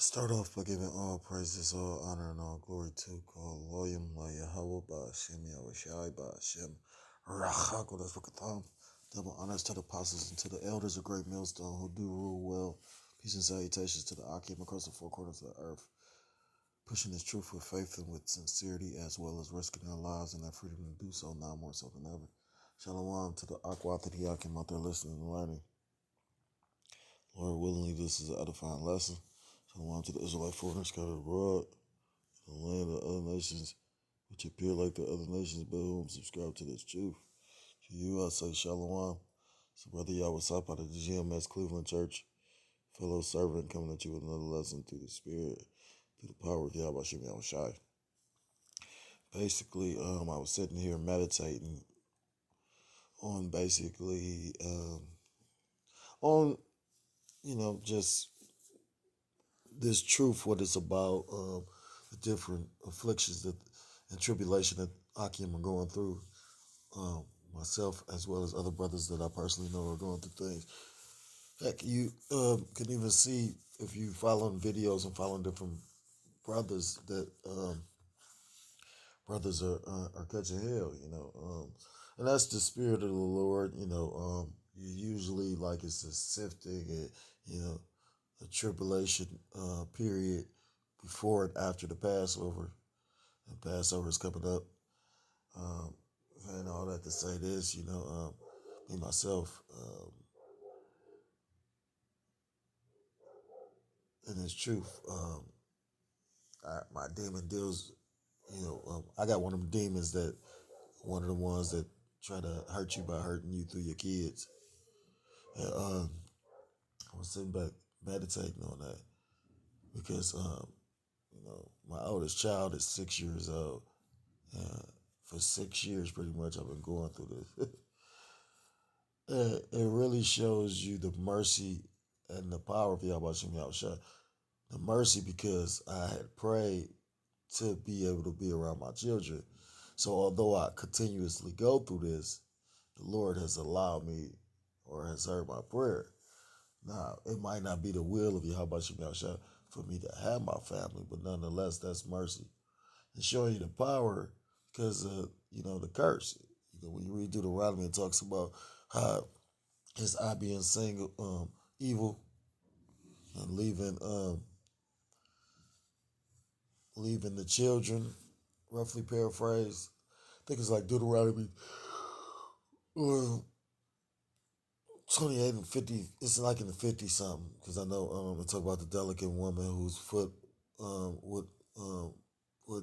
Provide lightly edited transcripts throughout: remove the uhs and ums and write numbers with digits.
Start off by giving all praises, all honor, and all glory to God, Loyam, La Yahweh, Ba'ashem, Yahweh Shai, Ba'ashem, Rachakodas Rakatam. Double honors to the apostles and to the elders of Great Millstone who do rule well. Peace and salutations to the Akim across the four corners of the earth, pushing this truth with faith and with sincerity, as well as risking their lives and their freedom to do so now more so than ever. Shalom to the Aqua, to the Akim out there listening and learning. Lord willingly, this is an edifying lesson. Shalom to the Israelite foreigners scattered abroad, the land of other nations, which appear like the other nations, but whom subscribe to this truth. To you I say Shalom. So Brother Yahweh Sap out of the GMS Cleveland Church, fellow servant coming at you with another lesson through the Spirit, through the power of Yahweh Shem Yahweh Shai. Basically, I was sitting here meditating on on, just this truth, what it's about, the different afflictions and tribulation that Akim are going through, myself as well as other brothers that I personally know are going through things. Heck, you can even see if you following videos and following different brothers that brothers are catching hell, and that's the spirit of the Lord, you usually like it's a sifting and, a tribulation period before and after the Passover. And Passover is coming up. And all that to say this, me myself, and it's truth. My demon deals, I got one of them demons that, one of the ones that try to hurt you by hurting you through your kids. And I was sitting back meditating on that because, my oldest child is 6 years old. For 6 years, pretty much, I've been going through this. It really shows you the mercy and the power of Yahweh Shem Yahushua. The mercy because I had prayed to be able to be around my children. So although I continuously go through this, the Lord has allowed me or has heard my prayer. Now, it might not be the will of Yahweh Shem Yahushua for me to have my family, but nonetheless, that's mercy. And showing you the power because of, the curse. When you read Deuteronomy, it talks about how his eye being single, evil, and leaving the children, roughly paraphrased. I think it's like Deuteronomy 28 and 50. It's like in the 50 something, because I know it talk about the delicate woman whose foot would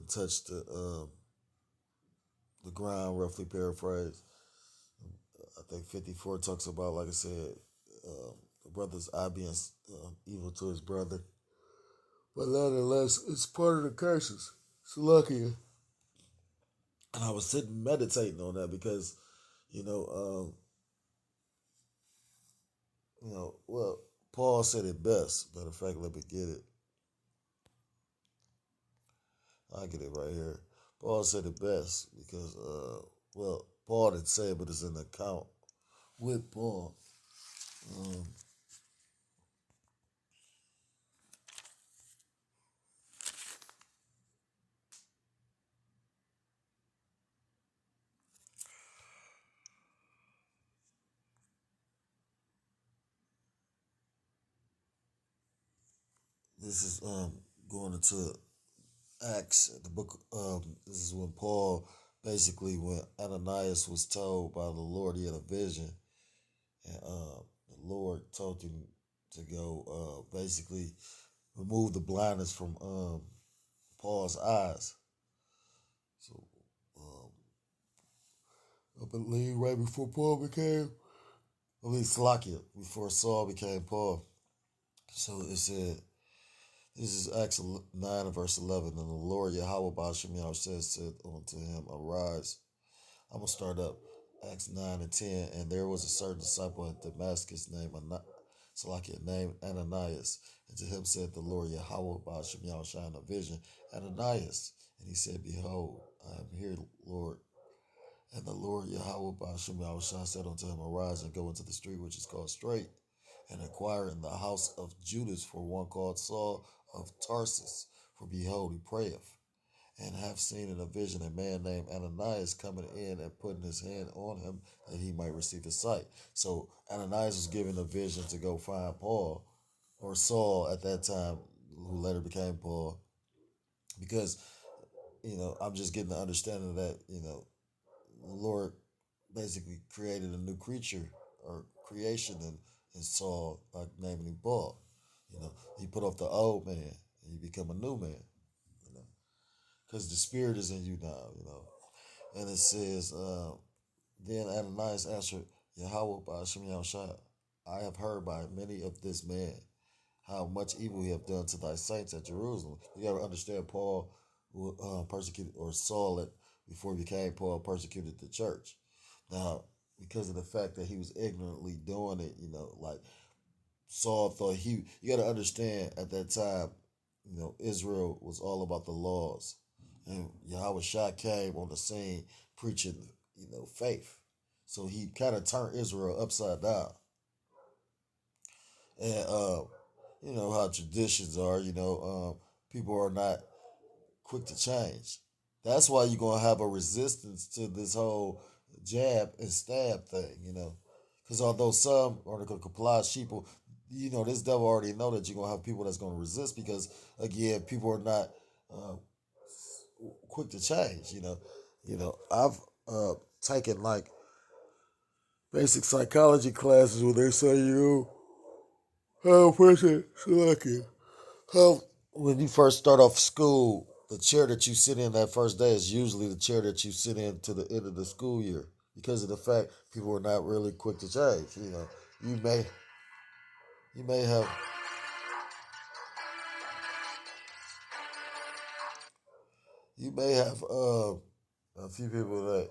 touch the ground, roughly paraphrased. I think 54 talks about, like I said, the brother's eye being evil to his brother. But nonetheless, it's part of the curses. It's lucky. And I was sitting meditating on that because, well, Paul said it best. Matter of fact, let me get it. I get it right here. Paul said it best because, Paul didn't say it, but it's in the account with Paul. This is going into Acts, the book. This is when Paul, basically, when Ananias was told by the Lord he had a vision, and the Lord told him to go, basically, remove the blindness from Paul's eyes. So, I believe right before Salakia, before Saul became Paul. So it said, this is Acts 9 verse 11. And the Lord Yahweh Ba'ashem Yahushua said unto him, Arise. I'm going to start up Acts 9 and 10. And there was a certain disciple at Damascus named Ananias. And to him said the Lord Yahweh Ba'ashem Yahushua in a vision, Ananias. And he said, Behold, I am here, Lord. And the Lord Yahweh Ba'ashem Yahushua said unto him, Arise and go into the street which is called Straight, and inquire in the house of Judas for one called Saul. of Tarsus, for behold, he prayeth, and have seen in a vision a man named Ananias coming in and putting his hand on him that he might receive his sight. So Ananias was given a vision to go find Paul, or Saul at that time, who later became Paul, because, I'm just getting the understanding that, the Lord basically created a new creature or creation in Saul by naming him Paul. He put off the old man and you become a new man, because the spirit is in you now, And it says, then Ananias answered Yahweh by Hashem Yahushua, I have heard by many of this man how much evil he have done to thy saints at Jerusalem. You got to understand, Paul persecuted, or Saul, before he became Paul, persecuted the church. Now, because of the fact that he was ignorantly doing it, like Saul thought you got to understand at that time, Israel was all about the laws. And Yahweh Shah came on the scene preaching, faith. So he kind of turned Israel upside down. And, you know how traditions are, people are not quick to change. That's why you're going to have a resistance to this whole jab and stab thing, Because although some are going to comply, people, this devil already know that you're going to have people that's going to resist because, again, people are not quick to change, I've taken, like, basic psychology classes where they say, how a person, how when you first start off school, the chair that you sit in that first day is usually the chair that you sit in to the end of the school year, because of the fact people are not really quick to change. You may you may have a few people that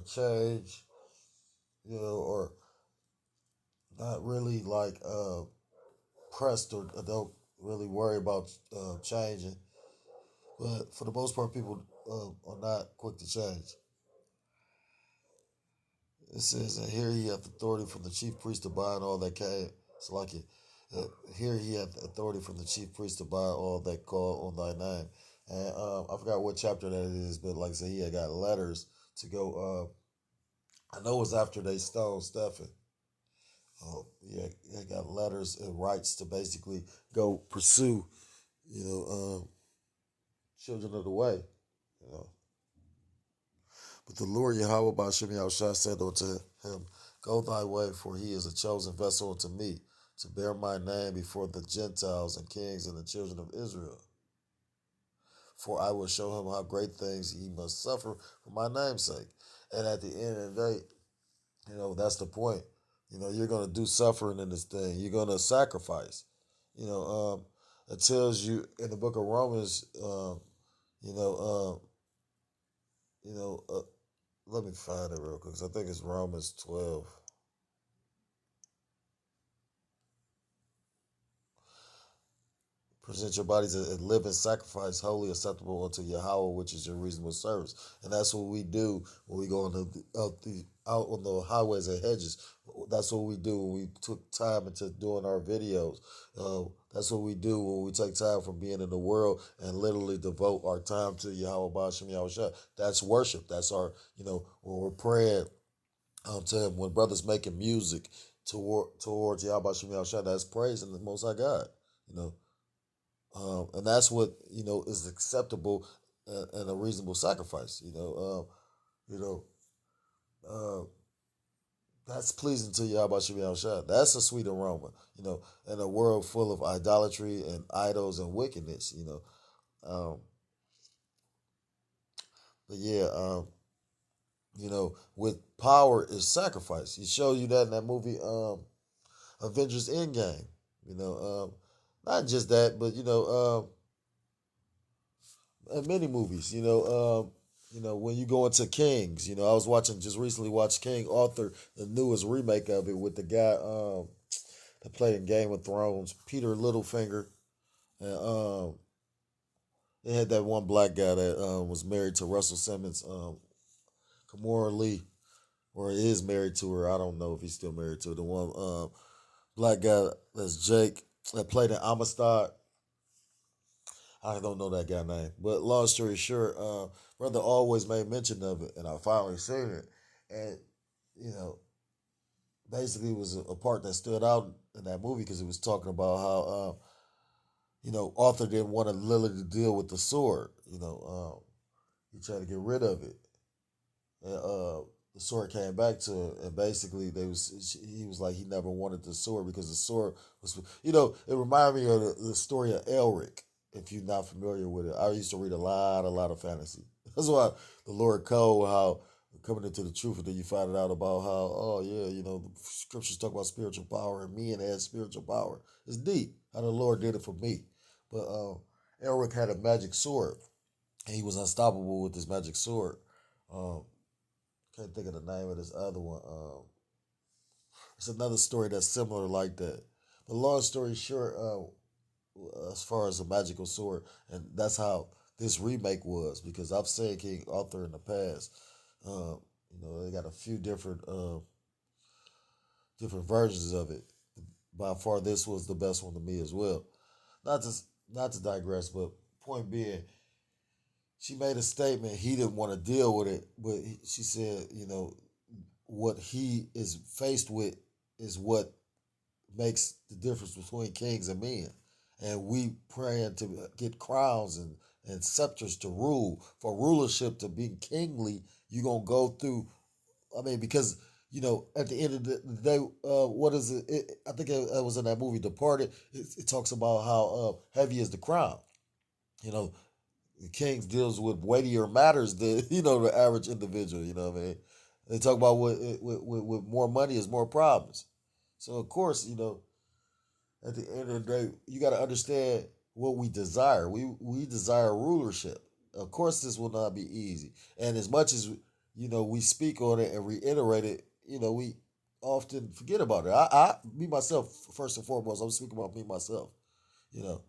change, or not really like pressed, or don't really worry about changing. But for the most part, people are not quick to change. It says, and here he hath authority from the chief priest to bind all that came. It's like it. Here he hath authority from the chief priest to bind all that call on thy name. And I forgot what chapter that is, but like I said, he had got letters to go. I know it was after they stoned Stephen. He had got letters and rights to basically go pursue, children of the way. You know. But the Lord Yahweh by Shem Yahushua said unto him, Go thy way, for he is a chosen vessel unto me, to bear my name before the Gentiles and kings and the children of Israel. For I will show him how great things he must suffer for my name's sake. And at the end of the day, that's the point. You're going to do suffering in this thing. You're going to sacrifice. It tells you in the book of Romans, you know, you know, uh, let me find it real quick, 'cause I think it's Romans 12. Present your bodies a living sacrifice, holy, acceptable unto Yahweh, which is your reasonable service. And that's what we do when we go out on the highways and hedges. That's what we do when we took time into doing our videos. That's what we do when we take time from being in the world and literally devote our time to Yahweh Ba'ashem Yahushua. That's worship. That's our, when we're praying to Him, when brothers making music towards Yahweh Ba'ashem Yahushua, that's praising the Most High God. You know. And that's what is acceptable and a reasonable sacrifice. You know, uh, that's pleasing to Yahweh Shem Shah. That's a sweet aroma. In a world full of idolatry and idols and wickedness. Um, but yeah, with power is sacrifice. He showed you that in that movie, Avengers Endgame. Not just that, but in many movies, when you go into Kings, I was just recently watched King Arthur, the newest remake of it with the guy that played in Game of Thrones, Peter Littlefinger, and they had that one black guy that was married to Russell Simmons, Kimora Lee, or is married to her. I don't know if he's still married to her. The one black guy that's Jake that played in Amistad. I don't know that guy name. But long story short, brother always made mention of it, and I finally seen it. And, you know, basically it was a part that stood out in that movie because it was talking about how, Arthur didn't want Lily to deal with the sword. He tried to get rid of it. And the sword came back to him, and basically he was like he never wanted the sword because the sword was, it reminded me of the story of Elric. If you're not familiar with it, I used to read a lot of fantasy. That's why the Lord code how coming into the truth, and then you find out about how, oh yeah, the scriptures talk about spiritual power, and men had spiritual power. It's deep how the Lord did it for me. But Elric had a magic sword, and he was unstoppable with this magic sword. Um, can't think of the name of this other one. It's another story that's similar like that. But long story short, as far as a magical sword, and that's how this remake was because I've seen King Arthur in the past. They got a few different versions of it. By far, this was the best one to me as well. Not to not to digress, but point being, she made a statement. He didn't want to deal with it, but she said, what he is faced with is what makes the difference between kings and men. And we praying to get crowns and scepters to rule. For rulership to be kingly, you're going to go through, because, at the end of the day, what is it? I think it was in that movie, Departed. It talks about how heavy is the crown. You know, the king deals with weightier matters than, the average individual. You know what I mean? They talk about with more money is more problems. So, of course, at the end of the day, you got to understand what we desire. We desire rulership. Of course, this will not be easy. And as much as we speak on it and reiterate it, we often forget about it. Me myself, first and foremost, I'm speaking about me myself. You know,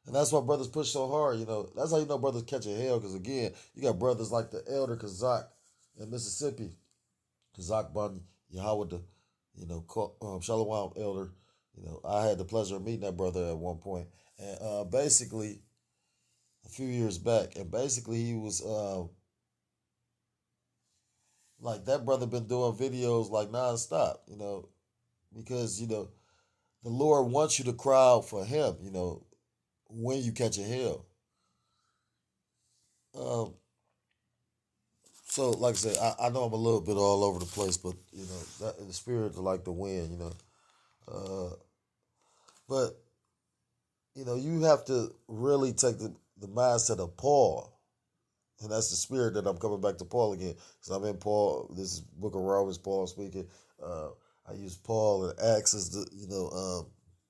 and that's why brothers push so hard. That's how brothers catching hell. Because again, you got brothers like the Elder Kazak in Mississippi, Kazak Bun Yahweh, Shalom Elder. I had the pleasure of meeting that brother at one point, and basically a few years back, and basically he was like that brother been doing videos like nonstop, because the Lord wants you to cry out for Him, when you catch a hell. Um, so like I said, I know I'm a little bit all over the place, but that in the spirit of like the wind, but you have to really take the mindset of Paul. And that's the spirit that I'm coming back to Paul again. Because I'm in Paul, this is Book of Romans, Paul speaking. I use Paul and Acts as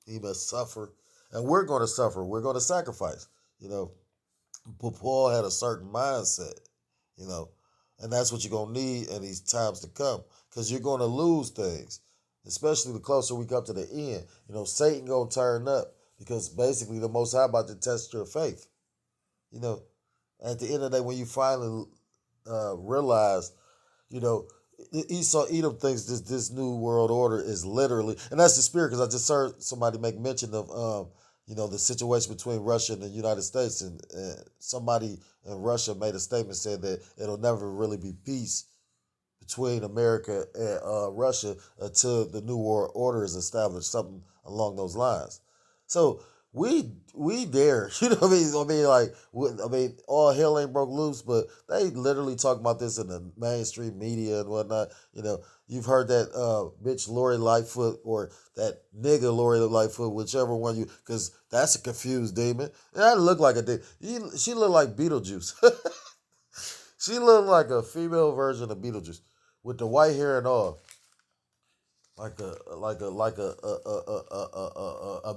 he must suffer. And we're going to suffer. We're going to sacrifice. But Paul had a certain mindset, you know. And that's what you're going to need in these times to come. Because you're going to lose things. Especially the closer we come to the end. Satan going to turn up. Because basically the Most High about to test your faith. At the end of the day, when you finally realize, Esau Edom thinks this new world order is literally, and that's the spirit, because I just heard somebody make mention of, the situation between Russia and the United States, and somebody in Russia made a statement said that it'll never really be peace between America and Russia until the new world order is established, something along those lines. So we there, what I mean? All hell ain't broke loose, but they literally talk about this in the mainstream media and whatnot. You've heard that bitch Lori Lightfoot or that nigga Lori Lightfoot, whichever one because that's a confused demon. And I look like a demon. She looked like Beetlejuice. She looked like a female version of Beetlejuice with the white hair and all. Like a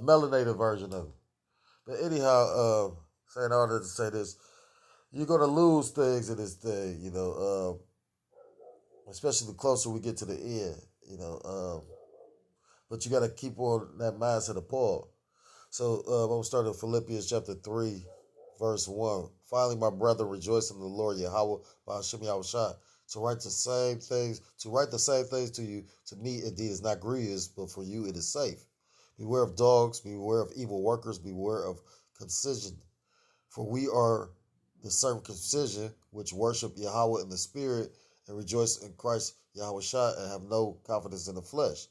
melanated version of it. But anyhow, saying all that to say this, you're gonna lose things in this thing, especially the closer we get to the end, but you got to keep on that mindset of Paul. So I'm gonna start in Philippians chapter 3, verse 1. Finally, my brother, rejoice in the Lord Yahweh by Hashem Yahushua. To write the same things to you, to me indeed is not grievous, but for you it is safe. Beware of dogs, beware of evil workers, beware of concision. For we are the circumcision which worship Yahweh in the spirit and rejoice in Christ Yahweh Shai and have no confidence in the flesh.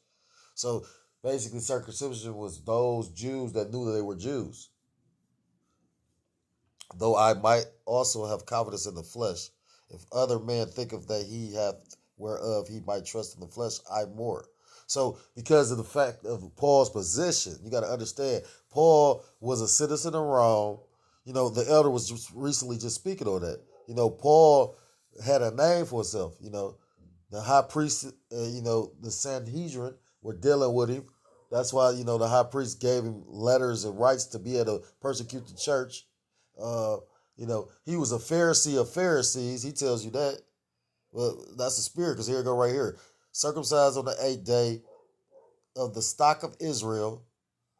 So basically, circumcision was those Jews that knew that they were Jews. Though I might also have confidence in the flesh, if other men think of that he hath whereof he might trust in the flesh, I more. So, because of the fact of Paul's position, you got to understand, Paul was a citizen of Rome. The elder was just recently just speaking on that. Paul had a name for himself. The high priest, the Sanhedrin were dealing with him. That's why, the high priest gave him letters and rights to be able to persecute the church. He was a Pharisee of Pharisees. He tells you that. Well, that's the spirit, because here it go right here. Circumcised on the 8th day of the stock of Israel,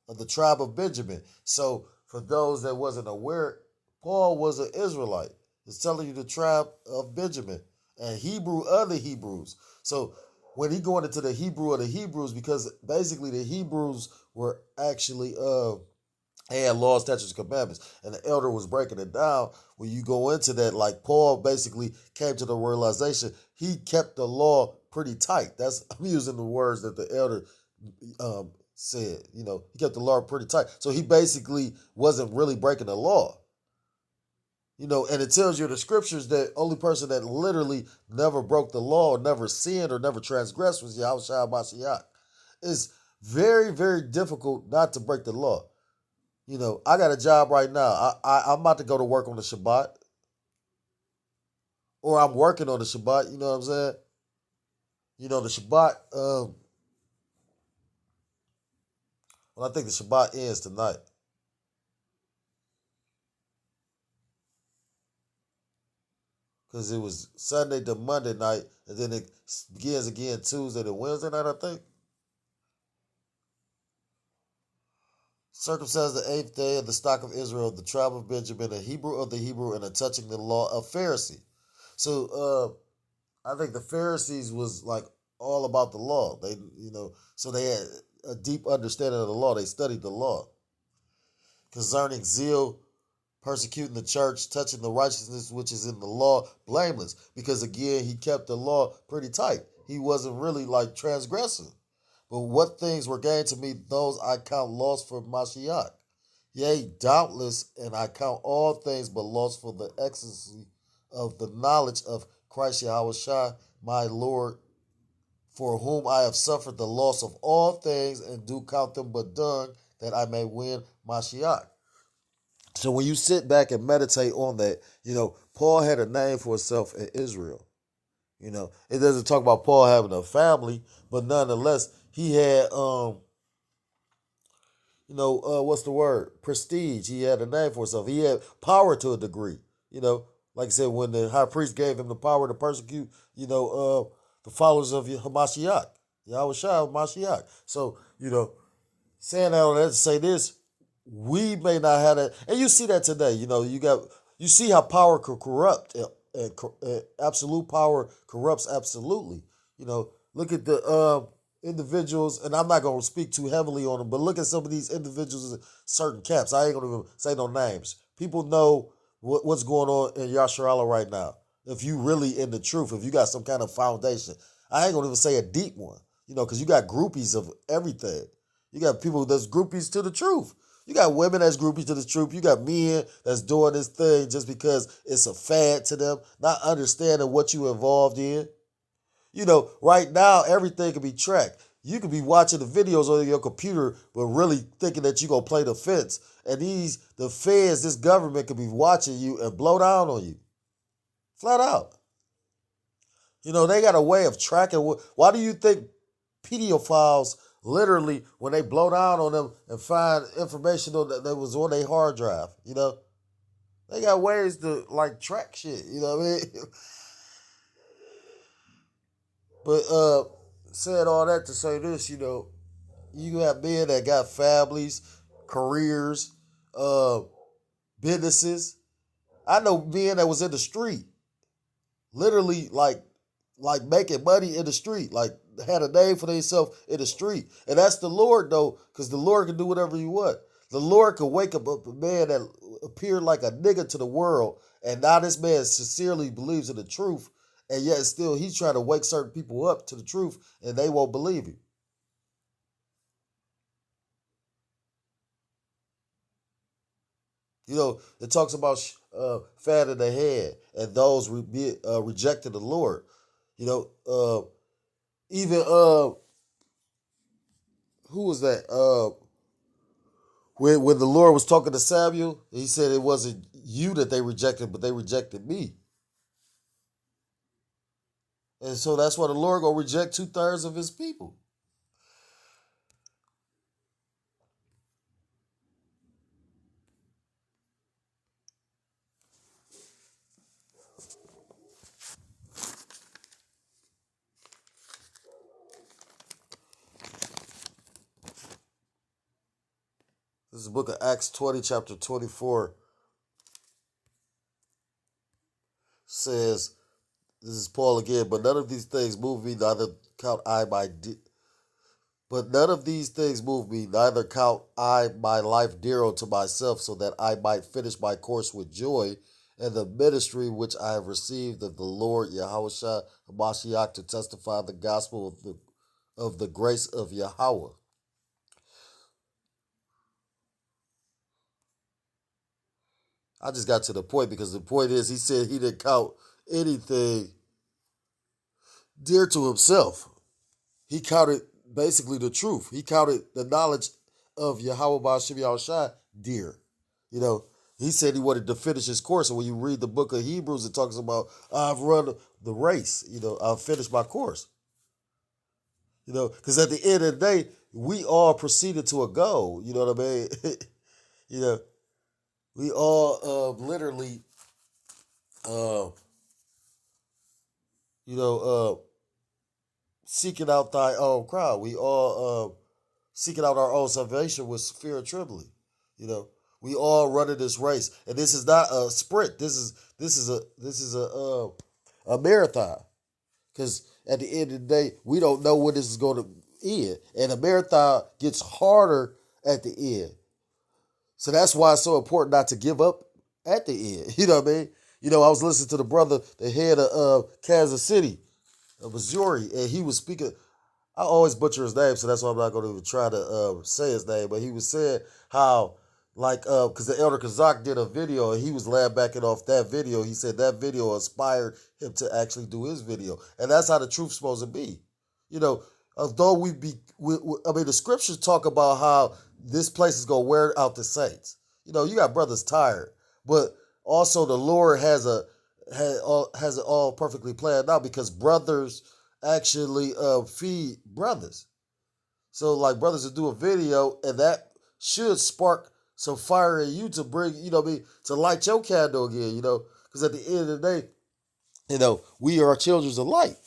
of the tribe of Benjamin. So, for those that wasn't aware, Paul was an Israelite. It's telling you the tribe of Benjamin, and Hebrew of the Hebrews. So, when he going into the Hebrew of the Hebrews, because basically the Hebrews were actually had laws, statutes, and commandments, and the elder was breaking it down. When you go into that, like Paul basically came to the realization he kept the law pretty tight. I'm using the words that the elder said. He kept the law pretty tight. So he basically wasn't really breaking the law. And it tells you in the scriptures that only person that literally never broke the law or never sinned or never transgressed was Yahushua Mashiach. It's very, very difficult not to break the law. I got a job right now. I'm about to go to work on the Shabbat. Or I'm working on the Shabbat, you know what I'm saying? The Shabbat, I think the Shabbat ends tonight. Because it was Sunday to Monday night, and then it begins again Tuesday to Wednesday night, I think. Circumcised the 8th day of the stock of Israel, the tribe of Benjamin, a Hebrew of the Hebrew, and a touching the law of Pharisee. So I think the Pharisees was like all about the law. They, so they had a deep understanding of the law. They studied the law. Concerning zeal, persecuting the church, touching the righteousness which is in the law, blameless. Because again, he kept the law pretty tight. He wasn't really like transgressing. But what things were gained to me, those I count loss for Mashiach. Yea, doubtless, and I count all things but loss for the excellency of the knowledge of Christ Yahushua, my Lord, for whom I have suffered the loss of all things, and do count them but dung, that I may win Mashiach. So when you sit back and meditate on that, Paul had a name for himself in Israel. It doesn't talk about Paul having a family, but nonetheless, he had, what's the word? Prestige. He had a name for himself. He had power to a degree. Like I said, when the high priest gave him the power to persecute, the followers of Hamashiach, Yahushua Mashiach. So, saying all that to say this, we may not have that, and you see that today. You see how power could corrupt, and absolute power corrupts absolutely. Look at the individuals, and I'm not going to speak too heavily on them, but look at some of these individuals in certain camps. I ain't going to even say no names. People know what's going on in Yasharala right now. If you really in the truth, if you got some kind of foundation, I ain't going to even say a deep one, because you got groupies of everything. You got people that's groupies to the truth. You got women that's groupies to the truth. You got men that's doing this thing just because it's a fad to them, not understanding what you involved in. Right now, everything can be tracked. You could be watching the videos on your computer, but really thinking that you're going to play the fence. And the feds, this government could be watching you and blow down on you. Flat out. They got a way of tracking. Why do you think pedophiles literally, when they blow down on them and find information that was on their hard drive, they got ways to like track shit, you know what I mean? But said all that to say this, you have men that got families, careers, businesses. I know men that was in the street, literally like making money in the street, like had a name for themselves in the street. And that's the Lord though, because the Lord can do whatever you want. The Lord could wake up a man that appeared like a nigga to the world, and now this man sincerely believes in the truth, and yet still he's trying to wake certain people up to the truth, and they won't believe him. It talks about fatting the head and those rejecting the Lord. You know, even who was that? When the Lord was talking to Samuel, he said it wasn't you that they rejected, but they rejected me. And so that's why the Lord gonna reject 2/3 of his people. This is the book of Acts 20, chapter 24, says, this is Paul again, but none of these things move me, neither count I my but none of these things move me, neither count I my life dear unto myself, so that I might finish my course with joy, and the ministry which I have received of the Lord Yahushua Hamashiach to testify the gospel of the grace of Yahweh. I just got to the point because the point is he said he didn't count anything dear to himself. He counted basically the truth. He counted the knowledge of Yahweh Ba'ashim Yahushua dear. You know, he said he wanted to finish his course. And when you read the book of Hebrews, it talks about, I've run the race. I've finished my course. Because at the end of the day, we all proceeded to a goal. You know what I mean? you know, we all literally, uh, you know, seeking out thy own crowd. We all seeking out our own salvation with fear and trembling. You know, we all running this race, and this is not a sprint. This is a marathon. Because at the end of the day, we don't know when this is going to end, and a marathon gets harder at the end. So that's why it's so important not to give up at the end. You know what I mean? I was listening to the brother, the head of Kansas City, Missouri, and he was speaking. I always butcher his name, so that's why I'm not going to even try to say his name. But he was saying how, like, because the Elder Kazak did a video, and he was backing off that video. He said that video inspired him to actually do his video, and that's how the truth's supposed to be. Although the scriptures talk about how this place is going to wear out the saints. You got brothers tired, but also the Lord has it all perfectly planned out because brothers actually feed brothers. So like brothers will do a video and that should spark some fire in you to bring, to light your candle again, because at the end of the day, we are children of light.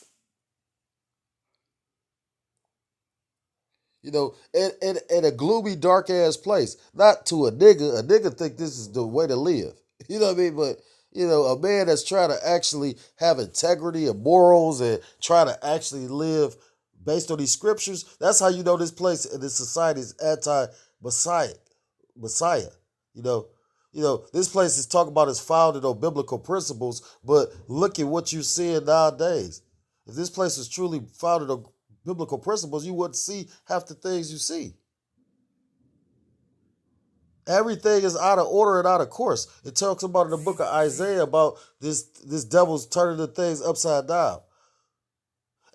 In a gloomy, dark ass place. Not to a nigga. A nigga think this is the way to live. You know what I mean? But a man that's trying to actually have integrity and morals and trying to actually live based on these scriptures, that's how you know this place and this society is anti-Messiah. Messiah. You know, this place is talking about is founded on biblical principles, but look at what you're seeing nowadays. If this place is truly founded on biblical principles, you wouldn't see half the things you see. Everything is out of order and out of course. It talks about in the book of Isaiah about this devil's turning the things upside down.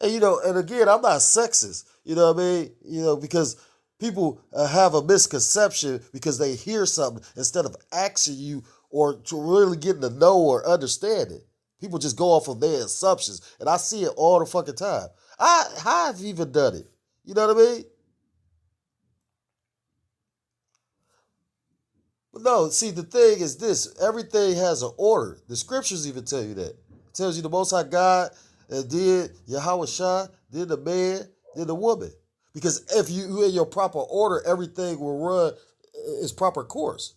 And again, I'm not sexist. You know what I mean? Because people have a misconception because they hear something instead of asking you or to really getting to know or understand it. People just go off of their assumptions, and I see it all the fucking time. I've even done it. You know what I mean? But no, see, the thing is this. Everything has an order. The scriptures even tell you that. It tells you the Most High God did Yahweh Shah, did the man, did the woman. Because if you in your proper order, everything will run its proper course.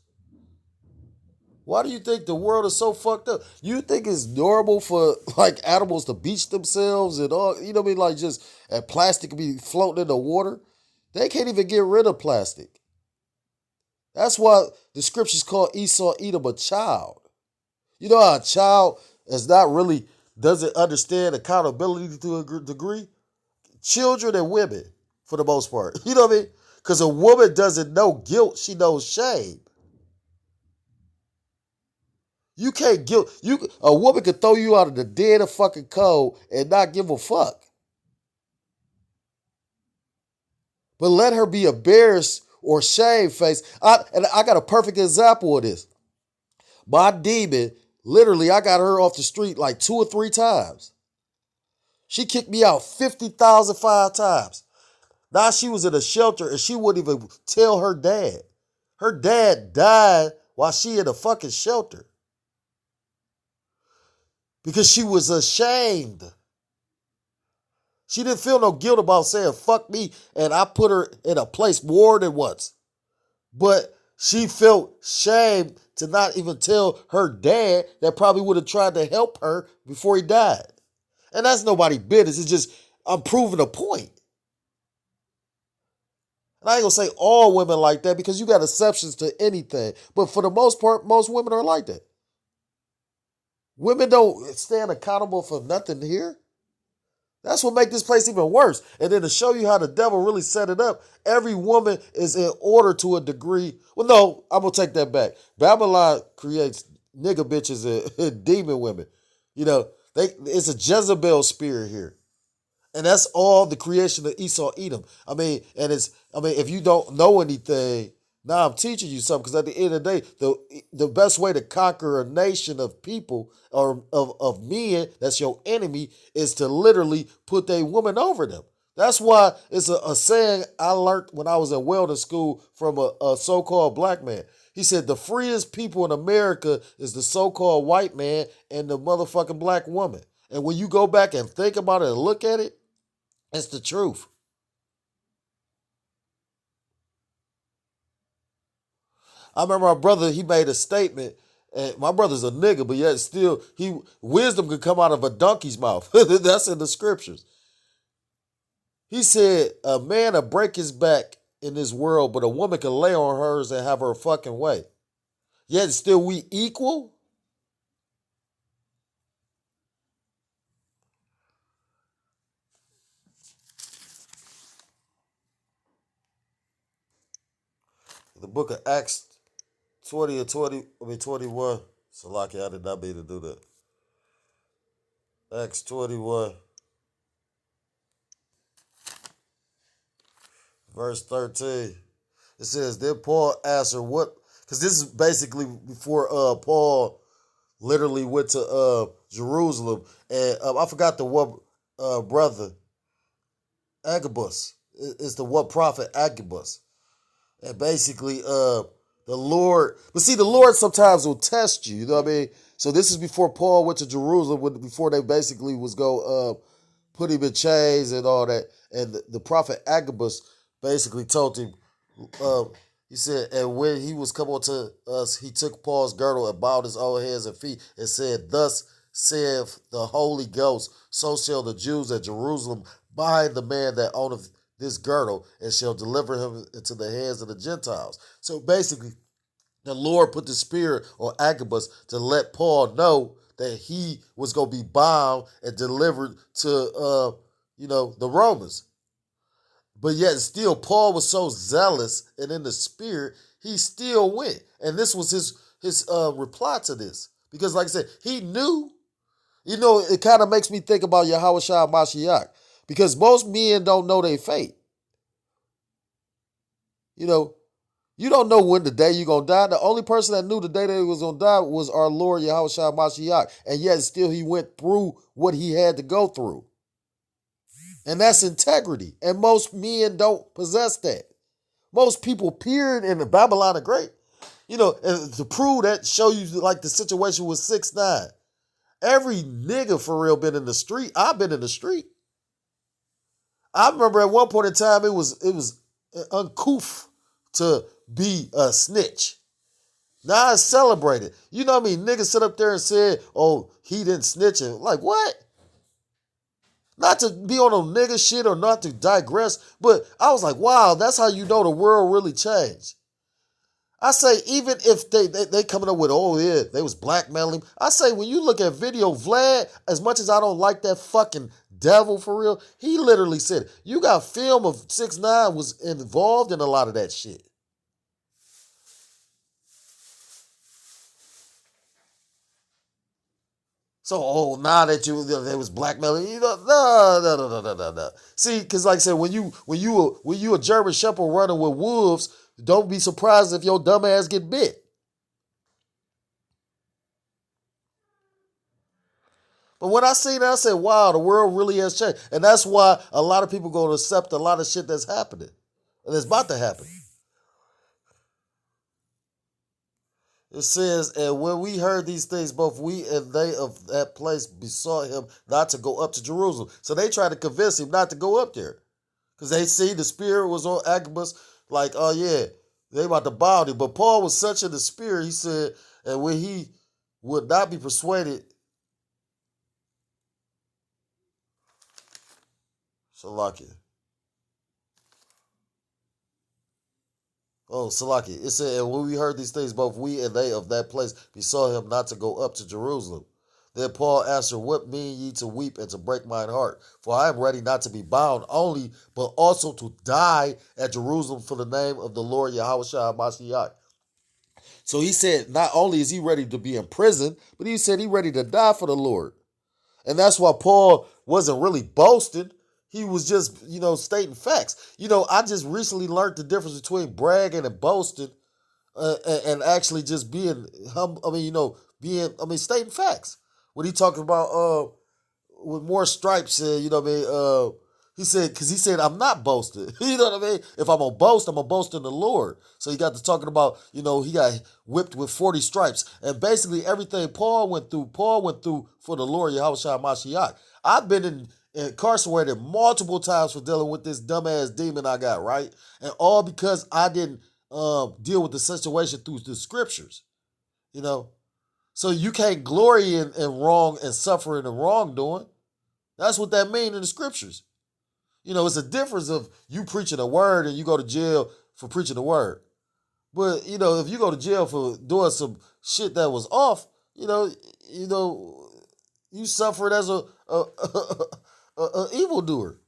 Why do you think the world is so fucked up? You think it's normal for like animals to beach themselves and all? You know what I mean? Like just and plastic be floating in the water. They can't even get rid of plastic. That's why the scriptures call Esau Edom a child. You know how a child is not really doesn't understand accountability to a degree? Children and women, for the most part. You know what I mean? Because a woman doesn't know guilt, she knows shame. You can't guilt you. A woman could throw you out of the dead of fucking cold and not give a fuck. But let her be embarrassed or shamefaced. And I got a perfect example of this. My demon, literally, I got her off the street like 2 or 3 times. She kicked me out 50,005 times. Now she was in a shelter and she wouldn't even tell her dad. Her dad died while she in a fucking shelter. Because she was ashamed. She didn't feel no guilt about saying fuck me, and I put her in a place more than once. But she felt shame to not even tell her dad that probably would have tried to help her before he died. And that's nobody's business. It's just, I'm proving a point. And I ain't gonna say all women like that because you got exceptions to anything. But for the most part, most women are like that. Women don't stand accountable for nothing here. That's what makes this place even worse. And then to show you how the devil really set it up, every woman is in order to a degree. Well, no, I'm going to take that back. Babylon creates nigga bitches and demon women. You know, it's a Jezebel spirit here. And that's all the creation of Esau Edom. If you don't know anything, now I'm teaching you something because at the end of the day, the best way to conquer a nation of people or of men that's your enemy is to literally put their woman over them. That's why it's a saying I learned when I was in welding school from a so-called black man. He said the freest people in America is the so-called white man and the motherfucking black woman. And when you go back and think about it and look at it, it's the truth. I remember my brother, he made a statement, and my brother's a nigga, but yet still, wisdom could come out of a donkey's mouth. That's in the scriptures. He said, a man will break his back in this world, but a woman can lay on hers and have her fucking way. Yet still we equal? The book of Acts 21. Salaki, I did not mean to do that. Acts 21, verse 13. It says, then Paul asked her what, because this is basically before Paul literally went to Jerusalem. And I forgot the one brother, Agabus. It's the one prophet Agabus. And basically, the Lord, but see, the Lord sometimes will test you, you know what I mean? So this is before Paul went to Jerusalem, before they basically was go put him in chains and all that. And the prophet Agabus basically told him, uh, he said, and when he was coming to us, he took Paul's girdle and bowed his own hands and feet and said, thus saith the Holy Ghost, so shall the Jews at Jerusalem bind the man that owneth this girdle and shall deliver him into the hands of the Gentiles. So basically, the Lord put the spirit on Agabus to let Paul know that he was going to be bound and delivered to, the Romans. But yet still, Paul was so zealous and in the spirit, he still went. And this was his reply to this. Because like I said, he knew. It kind of makes me think about Yahweh Shai Mashiach. Because most men don't know their fate. You don't know when the day you're going to die. The only person that knew the day that he was going to die was our Lord Yahweh Shai Mashiach. And yet still he went through what he had to go through. And that's integrity. And most men don't possess that. Most people peered in the Babylon the Great. And to prove that, show you like the situation with 6ix9ine. Every nigga for real been in the street. I've been in the street. I remember at one point in time it was uncouth to be a snitch. Now it's celebrated. You know what I mean? Niggas sit up there and said, oh, he didn't snitch. And like, what? Not to be on a nigga shit or not to digress, but I was like, wow, that's how you know the world really changed. I say, even if they coming up with, oh yeah, they was blackmailing him. I say, when you look at video, Vlad, as much as I don't like that fucking devil for real, he literally said, you got film of 6ix9ine was involved in a lot of that shit. So, oh, now that they was blackmailing, no. See, because like I said, when you a German Shepherd running with wolves, don't be surprised if your dumb ass get bit. But when I see that, I said, wow, the world really has changed. And that's why a lot of people going to accept a lot of shit that's happening. And it's about to happen. It says, and when we heard these things, both we and they of that place besought him not to go up to Jerusalem. So they tried to convince him not to go up there. Because they see the spirit was on Agabus, like, oh yeah, they about to bow him. But Paul was such in the spirit, he said, and when he would not be persuaded, Salakia. Oh, Salaki. It said, and when we heard these things, both we and they of that place besought him not to go up to Jerusalem. Then Paul answered, what mean ye to weep and to break mine heart? For I am ready not to be bound only, but also to die at Jerusalem for the name of the Lord Yahweh Shai Mashiach. So he said, not only is he ready to be in prison, but he said he ready to die for the Lord. And that's why Paul wasn't really boasting. He was just, stating facts. I just recently learned the difference between bragging and boasting, and actually just being humble. Stating facts. When he talking about with more stripes, he said, because he said, I'm not boasting. You know what I mean? If I'm going to boast in the Lord. So he got to talking about, he got whipped with 40 stripes. And basically everything Paul went through for the Lord, Yahweh Shai Mashiach. I've been incarcerated multiple times for dealing with this dumbass demon I got, right? And all because I didn't deal with the situation through the scriptures, you know? So you can't glory in wrong and suffering and wrongdoing. That's what that means in the scriptures. It's a difference of you preaching a word and you go to jail for preaching a word. But, if you go to jail for doing some shit that was off, you suffered as a evildoer.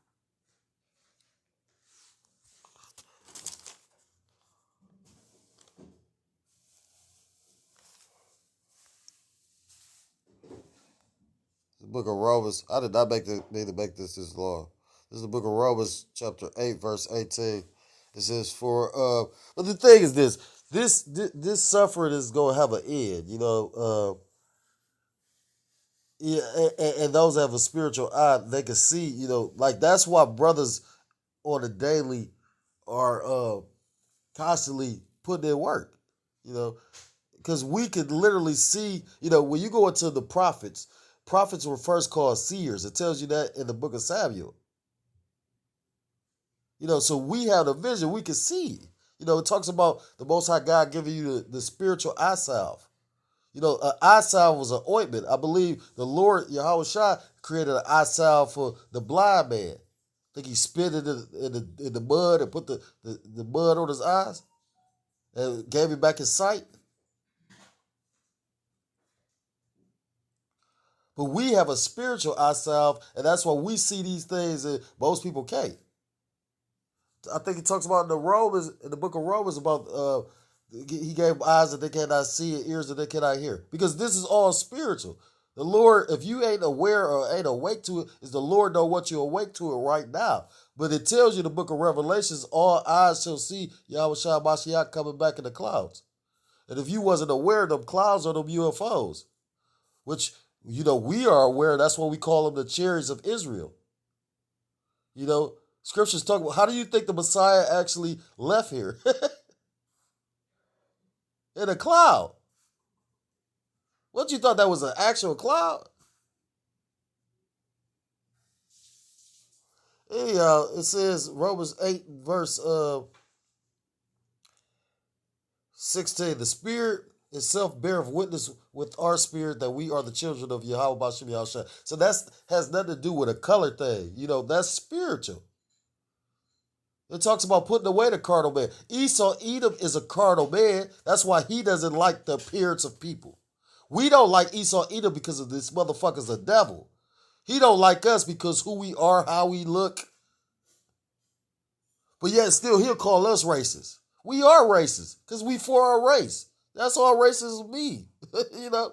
The book of Romans, I did not need to make this long. This is the book of Romans, chapter 8, verse 18. It says, but the thing is this suffering is going to have an end, yeah, and those that have a spiritual eye, they can see, like that's why brothers on a daily are constantly putting in work, you know, because we could literally see, when you go into the prophets were first called seers. It tells you that in the book of Samuel. So we have a vision, we can see. It talks about the Most High God giving you the spiritual eye salve. An eye salve was an ointment. I believe the Lord Yahweh Shai created an eye salve for the blind man. I think he spit it in the mud and put the mud on his eyes and gave him back his sight. But we have a spiritual eye salve, and that's why we see these things that most people can't. I think he talks about in the book of Romans, about he gave eyes that they cannot see and ears that they cannot hear. Because this is all spiritual. The Lord, if you ain't aware or ain't awake to it, is the Lord know what you're awake to it right now. But it tells you in the book of Revelations, all eyes shall see Yahweh Shai Mashiach coming back in the clouds. And if you wasn't aware, them clouds are them UFOs, which, we are aware. That's what we call them, the chariots of Israel. Scriptures talk about, how do you think the Messiah actually left here? In a cloud. What, you thought that was an actual cloud? Anyhow, it says Romans 8 verse 16. The Spirit itself beareth witness with our spirit that we are the children of Yahweh Bashem Yahushua. So that has nothing to do with a color thing. That's spiritual. It talks about putting away the carnal man. Esau, Edom is a carnal man. That's why he doesn't like the appearance of people. We don't like Esau, Edom because of this motherfucker's a devil. He don't like us because who we are, how we look. But yet still he'll call us racist. We are racist because we for our race. That's all racism mean, you know.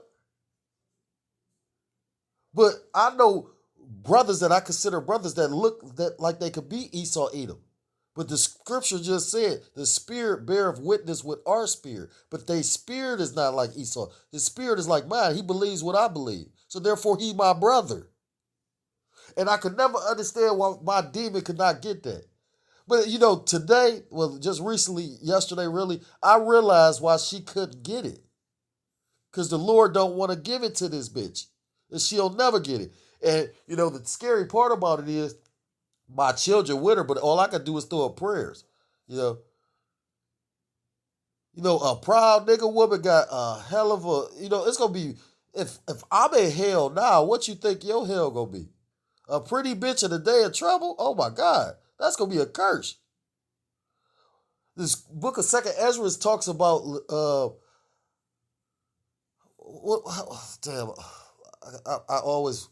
But I know brothers that I consider brothers that look that like they could be Esau, Edom. But the scripture just said the spirit beareth witness with our spirit. But their spirit is not like Esau. His spirit is like mine. He believes what I believe. So therefore he my brother. And I could never understand why my demon could not get that. But, you know, today, well, just recently, yesterday, really, I realized why she couldn't get it. Because the Lord don't want to give it to this bitch. And she'll never get it. And, you know, the scary part about it is my children with her, but all I can do is throw up prayers. You know, a proud nigga woman got a hell of a, you know, it's going to be, if I'm in hell now, what you think your hell going to be? A pretty bitch in a day of trouble? Oh, my God. That's going to be a curse. This book of 2nd Ezra talks about, damn, I always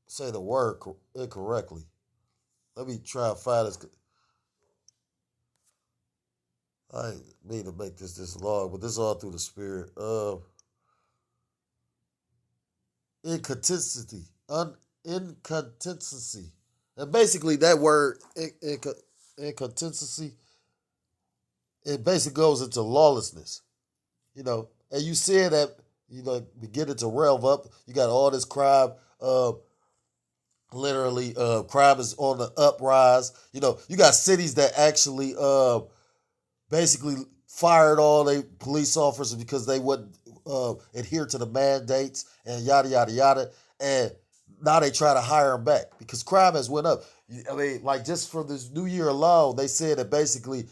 say the word incorrectly. Let me try and find this. I ain't mean to make this long, but this is all through the spirit. Inconsistency. Inconsistency. And basically that word, inconsistency, it basically goes into lawlessness. You know, and you see that, you know, beginning to rev up. You got all this crime, literally, crime is on the uprise. You know, you got cities that actually, basically fired all their police officers because they wouldn't adhere to the mandates and yada, yada, yada. And now they try to hire them back because crime has went up. I mean, like just for this new year alone, they said that basically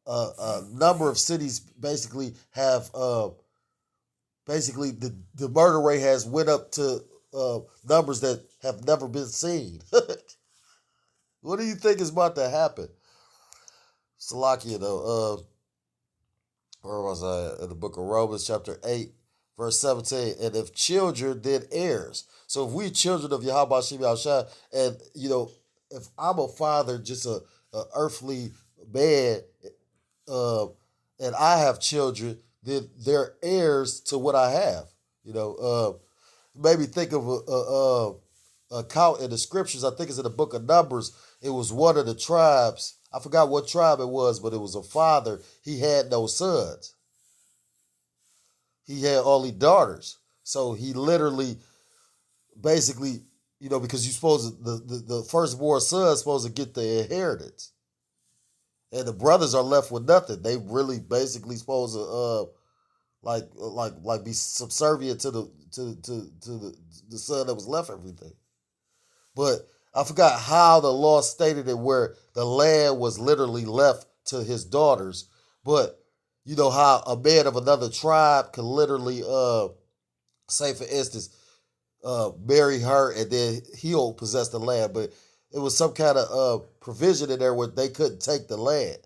a number of cities basically have basically the murder rate has went up to numbers that have never been seen. What do you think is about to happen? Salakia, though, where was I? In the book of Romans, chapter 8, verse 17. And if children, then heirs. So if we children of Yahweh Shem Yahushua, and, you know, if I'm a father, just a earthly man, and I have children, then they're heirs to what I have. You know, maybe think of a account in the scriptures. I think it's in the book of Numbers. It was one of the tribes. I forgot what tribe it was, but it was a father. He had no sons. He had only daughters. So he literally, basically, you know, because you're supposed to, the firstborn son is supposed to get the inheritance. And the brothers are left with nothing. They really basically supposed to like be subservient to the son that was left everything. But I forgot how the law stated it, where the land was literally left to his daughters. But you know how a man of another tribe can literally, say for instance, marry her and then he'll possess the land. But it was some kind of provision in there where they couldn't take the land.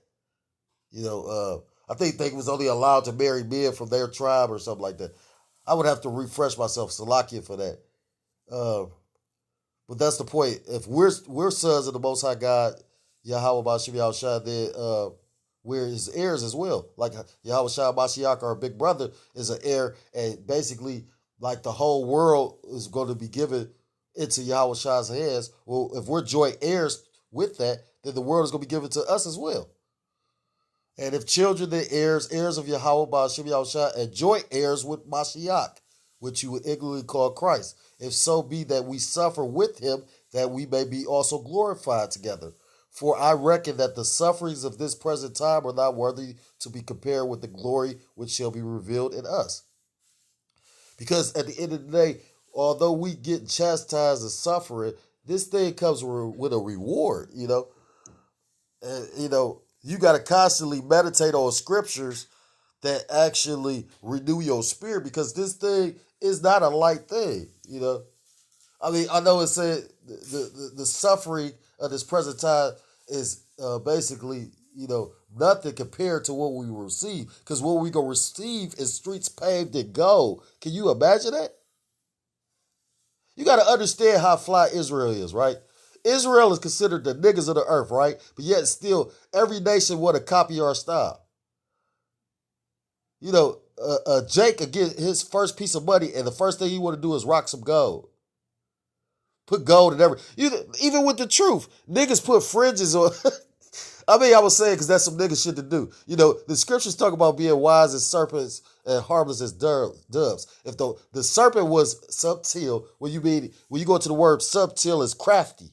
You know, I think they was only allowed to marry men from their tribe or something like that. I would have to refresh myself, Salakia, for that. But that's the point. If we're sons of the Most High God, Yahweh Bashim Yahushua, then we're his heirs as well. Like Yahweh Shah Mashiach, our big brother, is an heir, and basically, like the whole world is going to be given into Yahweh Shah's hands. Well, if we're joint heirs with that, then the world is going to be given to us as well. And if children, then heirs, heirs of Yahweh Bashim Yahushua, and joint heirs with Mashiach, which you would ignorantly call Christ, if so be that we suffer with him, that we may be also glorified together. For I reckon that the sufferings of this present time are not worthy to be compared with the glory which shall be revealed in us. Because at the end of the day, although we get chastised and suffering, this thing comes with a reward, you know. And, you know, you got to constantly meditate on scriptures that actually renew your spirit, because this thing is not a light thing, you know. I mean, I know it said the suffering of this present time is basically, nothing compared to what we receive. Because what we gonna receive is streets paved in gold. Can you imagine that? You got to understand how fly Israel is, right? Israel is considered the niggas of the earth, right? But yet still, every nation want to copy our style. Jake could get his first piece of money, and the first thing he want to do is rock some gold. Put gold in even with the truth, niggas put fringes on. I was saying because that's some nigga shit to do. The scriptures talk about being wise as serpents and harmless as doves. If the serpent was subtil, when you go into the word subtil, is crafty.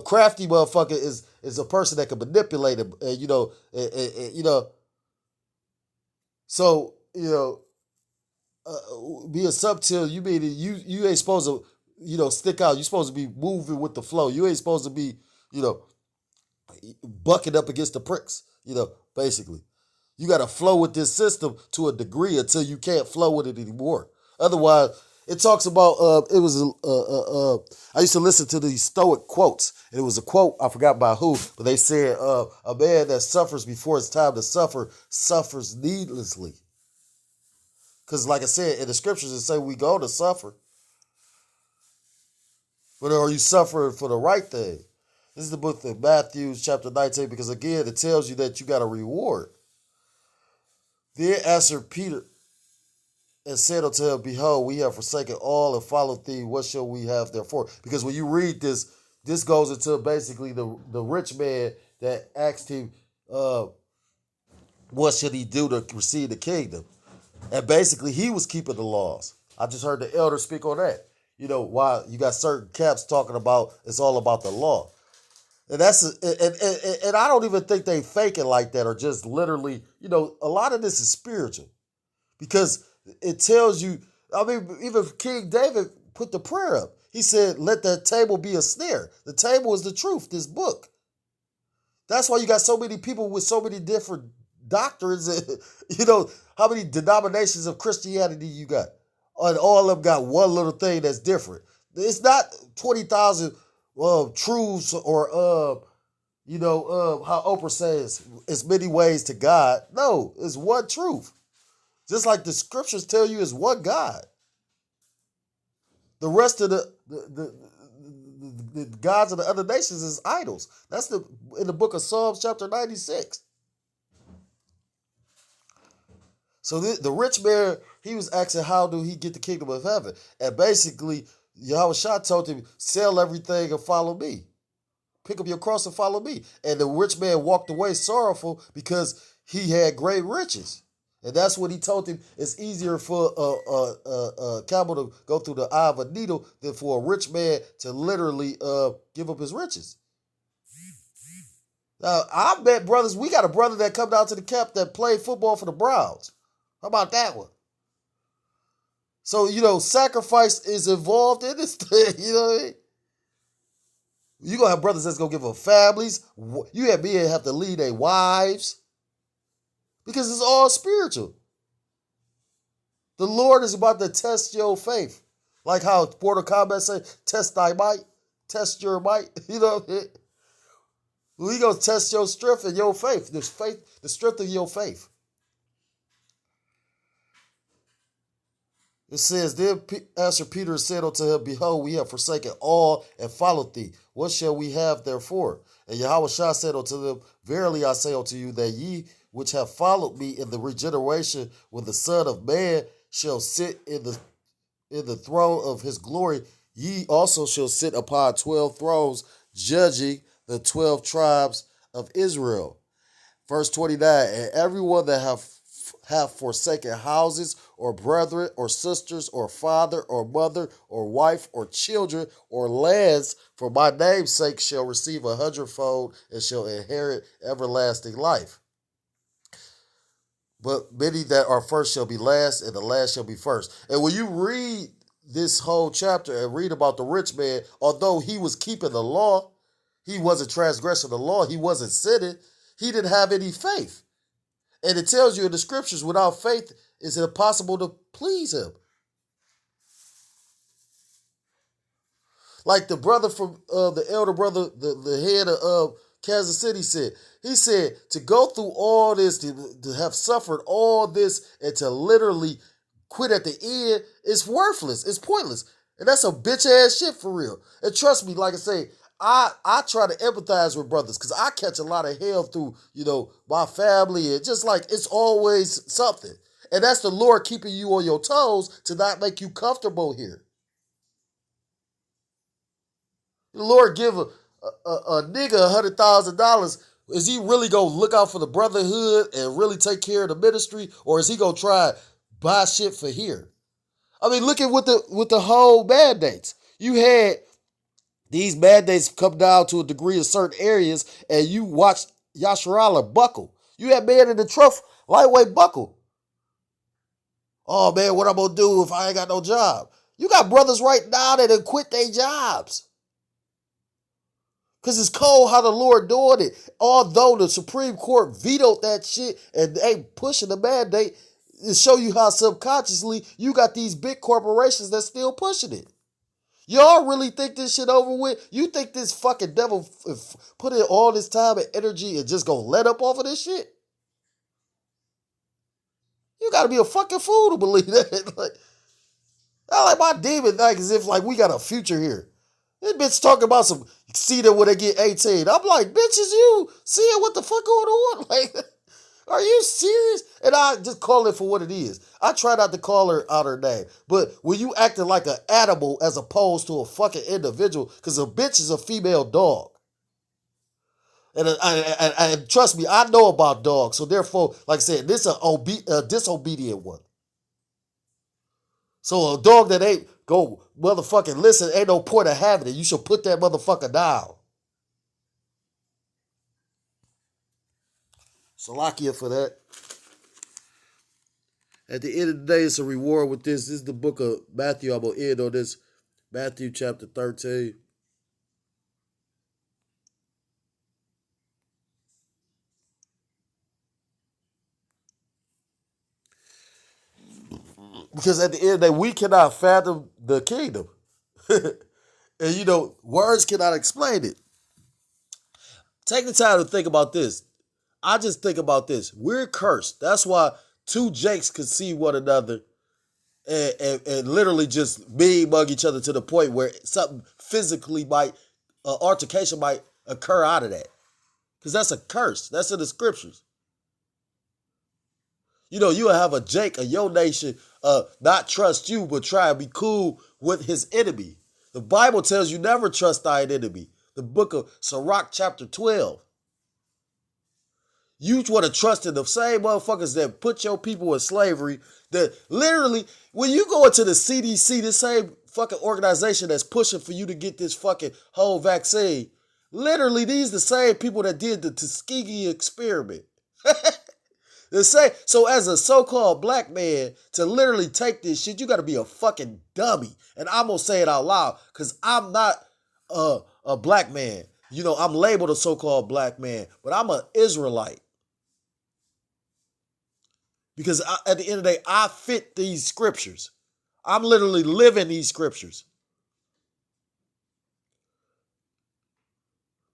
Crafty motherfucker is a person that can manipulate him. So being subtil, you mean you ain't supposed to stick out. You're supposed to be moving with the flow. You ain't supposed to be bucking up against the pricks. Basically, you got to flow with this system to a degree until you can't flow with it anymore. Otherwise, it talks about I used to listen to these Stoic quotes, and it was a quote I forgot by who, but they said a man that suffers before it's time to suffer suffers needlessly. Because, like I said, in the scriptures, it say we go to suffer. But are you suffering for the right thing? This is the book of Matthew, chapter 19, because, again, it tells you that you got a reward. Then answered Peter and said unto him, Behold, we have forsaken all and followed thee. What shall we have therefore? Because when you read this, this goes into basically the rich man that asked him, what should he do to receive the kingdom? And basically, he was keeping the laws. I just heard the elder speak on that. Why you got certain camps talking about it's all about the law. And and I don't even think they fake it like that or just literally, a lot of this is spiritual. Because it tells you, even King David put the prayer up. He said, let that table be a snare. The table is the truth, this book. That's why you got so many people with so many different doctrines. How many denominations of Christianity you got? And all of them got one little thing that's different. It's not 20,000 truths or, how Oprah says, it's many ways to God. No, it's one truth. Just like the scriptures tell you, it's one God. The rest of the gods of the other nations is idols. That's in the book of Psalms, chapter 96. So the rich man, he was asking, how do he get the kingdom of heaven? And basically, Yahushua told him, sell everything and follow me. Pick up your cross and follow me. And the rich man walked away sorrowful because he had great riches. And that's what he told him. It's easier for a camel to go through the eye of a needle than for a rich man to literally give up his riches. Now, I bet brothers, we got a brother that come down to the camp that played football for the Browns. How about that one? So, sacrifice is involved in this thing. You know what I mean? You're going to have brothers that's going to give up families. You have men have to lead their wives. Because it's all spiritual. The Lord is about to test your faith. Like how Mortal Kombat say, test thy might, test your might. You know what I mean? We going to test your strength and your faith. The strength of your faith. It says, Then answered Peter and said unto him, Behold, we have forsaken all and followed thee. What shall we have therefore? And Yahushua said unto them, Verily I say unto you, that ye which have followed me in the regeneration when the Son of Man shall sit in the throne of his glory, ye also shall sit upon 12 thrones, judging the 12 tribes of Israel. Verse 29, and everyone that have forsaken houses, or brethren, or sisters, or father, or mother, or wife, or children, or lands, for my name's sake shall receive 100-fold and shall inherit everlasting life. But many that are first shall be last, and the last shall be first. And when you read this whole chapter and read about the rich man, although he was keeping the law, he wasn't transgressing the law, he wasn't sinning, he didn't have any faith. And it tells you in the scriptures, without faith, it's impossible to please him. Like the brother from the elder brother, the head of Kansas City said. He said to go through all this, to have suffered all this, and to literally quit at the end is worthless. It's pointless. And that's some bitch ass shit for real. And trust me, like I say, I try to empathize with brothers because I catch a lot of hell through, my family. And just like it's always something. And that's the Lord keeping you on your toes to not make you comfortable here. The Lord give a nigga $100,000. Is he really gonna look out for the brotherhood and really take care of the ministry, or is he gonna try buy shit for here? I mean, look at with the whole mandates. You had these mandates come down to a degree in certain areas, and you watched Yasharala buckle. You had man in the truck lightweight buckle. Oh man, what I'm gonna do if I ain't got no job? You got brothers right now that have quit their jobs. Because it's cold how the Lord doing it. Although the Supreme Court vetoed that shit and they pushing the mandate, to show you how subconsciously you got these big corporations that's still pushing it. Y'all really think this shit over with? You think this fucking devil put in all this time and energy and just gonna let up off of this shit? You gotta be a fucking fool to believe that. like my demon think as if like we got a future here. This bitch talking about some see them when they get 18. I'm like, bitch, is you seeing what the fuck going on? Like, are you serious? And I just call it for what it is. I try not to call her out her name. But when you acting like an animal as opposed to a fucking individual, because a bitch is a female dog. And trust me, I know about dogs. So therefore, like I said, this is a disobedient one. So a dog that ain't go motherfucking listen, ain't no point of having it. You should put that motherfucker down. Salakia for that. At the end of the day, it's a reward with this. This is the book of Matthew. I'm going to end on this. Matthew chapter 13. Because at the end of the day, we cannot fathom the kingdom. And words cannot explain it. Take the time to think about this. I just think about this. We're cursed. That's why two Jakes could see one another and literally just mean mug each other to the point where something physically altercation might occur out of that. Because that's a curse. That's in the scriptures. You'll have a Jake of your nation not trust you, but try and be cool with his enemy. The Bible tells you never trust thine enemy. The book of Sirach chapter 12. You want to trust in the same motherfuckers that put your people in slavery, that literally, when you go into the CDC, the same fucking organization that's pushing for you to get this fucking whole vaccine, literally, these the same people that did the Tuskegee experiment. So as a so-called black man, to literally take this shit, you got to be a fucking dummy. And I'm going to say it out loud because I'm not a black man. I'm labeled a so-called black man, but I'm an Israelite. Because at the end of the day, I fit these scriptures. I'm literally living these scriptures.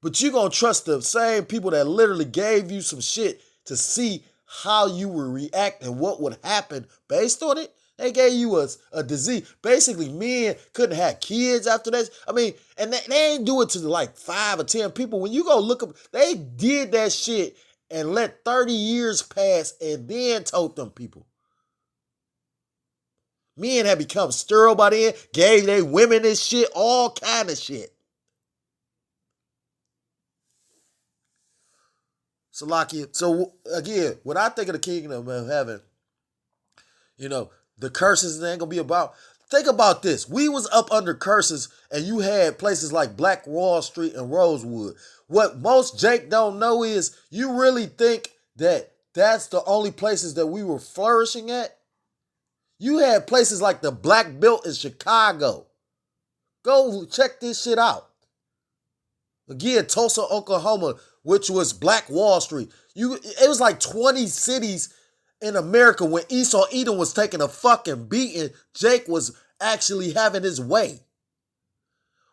But you're going to trust the same people that literally gave you some shit to see how you would react and what would happen based on it. They gave you a disease. Basically, men couldn't have kids after that. I mean, and they ain't do it to like 5 or 10 people. When you go look up, they did that shit and let 30 years pass and then told them people. Men had become sterile by then, gave they women this shit, all kind of shit. So again, when I think of the kingdom of heaven, the curses ain't gonna be about. Think about this. We was up under curses and you had places like Black Wall Street and Rosewood. What most Jake don't know is you really think that that's the only places that we were flourishing at? You had places like the Black Belt in Chicago. Go check this shit out. Again, Tulsa, Oklahoma, which was Black Wall Street. It was like 20 cities in America when Esau Edom was taking a fucking beating. Jake was actually having his way.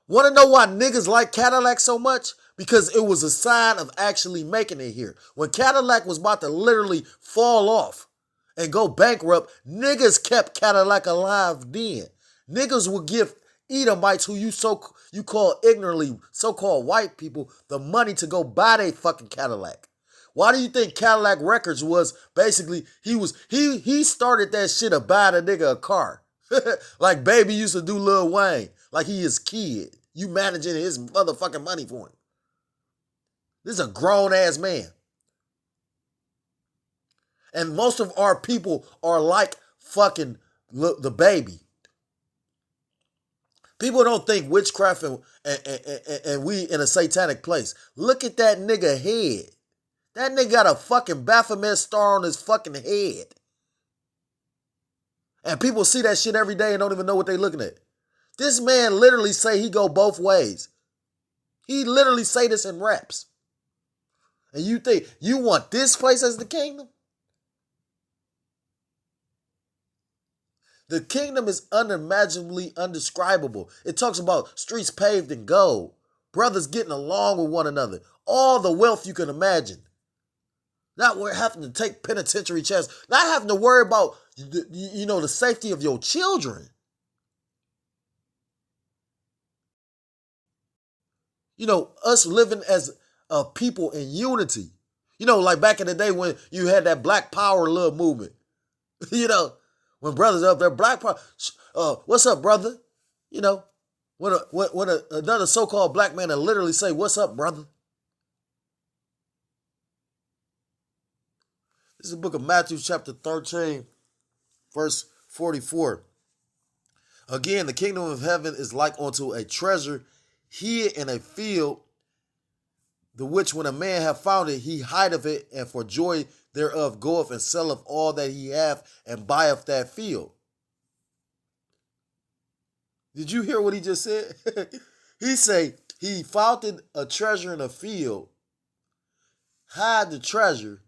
Want to know why niggas like Cadillac so much? because it was a sign of actually making it here. When Cadillac was about to literally fall off and go bankrupt, niggas kept Cadillac alive then. Niggas would give Edomites, who you call ignorantly so-called white people, the money to go buy their fucking Cadillac. Why do you think Cadillac Records was basically, he started that shit of buying a nigga a car. Like Baby used to do Lil Wayne. Like he his kid. You managing his motherfucking money for him. This is a grown ass man. And most of our people are like fucking the Baby. People don't think witchcraft and we in a satanic place. Look at that nigga head. That nigga got a fucking Baphomet star on his fucking head. And people see that shit every day and don't even know what they looking at. This man literally say he go both ways. He literally say this in raps. And you think you want this place as the kingdom? The kingdom is unimaginably undescribable. It talks about streets paved in gold, brothers getting along with one another, all the wealth you can imagine. Not having to take penitentiary checks, not having to worry about the safety of your children. Us living as a people in unity. Like back in the day when you had that Black Power little movement. When brothers up there, Black Power, what's up, brother? When another so-called black man will literally say, what's up, brother? This is the book of Matthew chapter 13, verse 44. Again, the kingdom of heaven is like unto a treasure hid in a field, the which when a man have found it, he hideth it, and for joy thereof goeth and selleth all that he hath, and buyeth that field. Did you hear what he just said? He say he found a treasure in a field, hide the treasure,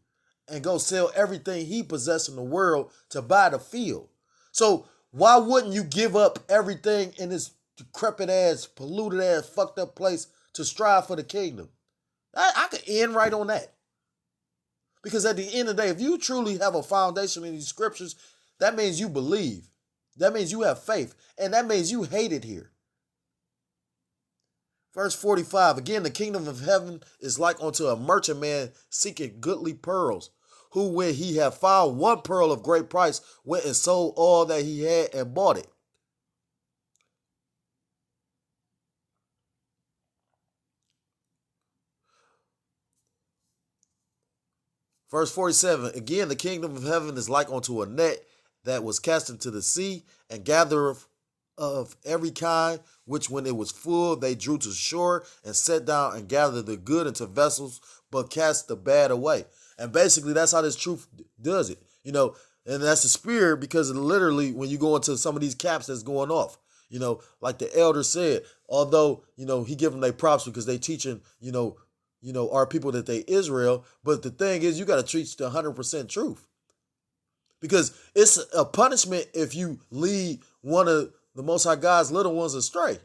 and go sell everything he possessed in the world to buy the field. So why wouldn't you give up everything in this decrepit ass, polluted ass, fucked up place to strive for the kingdom? I could end right on that. Because at the end of the day, if you truly have a foundation in these scriptures, that means you believe. That means you have faith. And that means you hate it here. Verse 45, again, the kingdom of heaven is like unto a merchant man seeking goodly pearls, who when he had found one pearl of great price, went and sold all that he had and bought it. Verse 47, again, the kingdom of heaven is like unto a net that was cast into the sea, and gathereth of every kind, which when it was full, they drew to shore and set down and gathered the good into vessels, but cast the bad away. And basically, that's how this truth does it, and that's the spirit, because literally when you go into some of these caps that's going off, like the elder said, although, he give them their props because they teaching, our people that they Israel. But the thing is, you got to teach the 100% truth, because it's a punishment if you lead one of the Most High God's little ones astray.